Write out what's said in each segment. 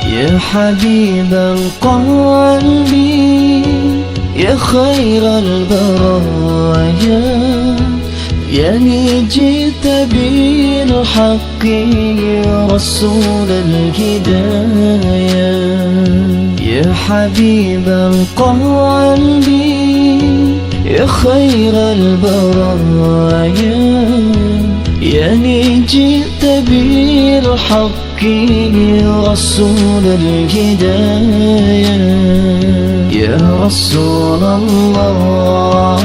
يا حبيب القلب يا خير البرايا، يعني جئت بالحق رسول الهدايا. يا حبيب القلب يا خير البرايا، يعني جئت بالحق رسول الهدايا. يا رسول الله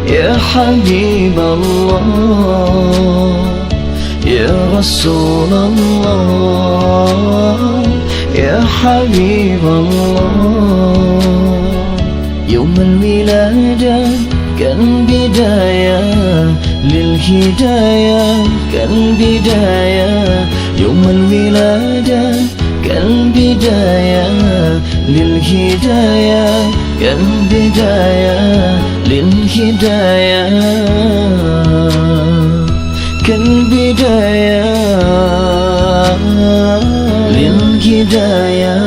يا حبيب الله، يا رسول الله يا حبيب الله. يوم الولادة كالبداية للهداية، كالبداية. يوم الولادة كالبداية للهداية، كالبداية للهداية، كالبداية للهداية.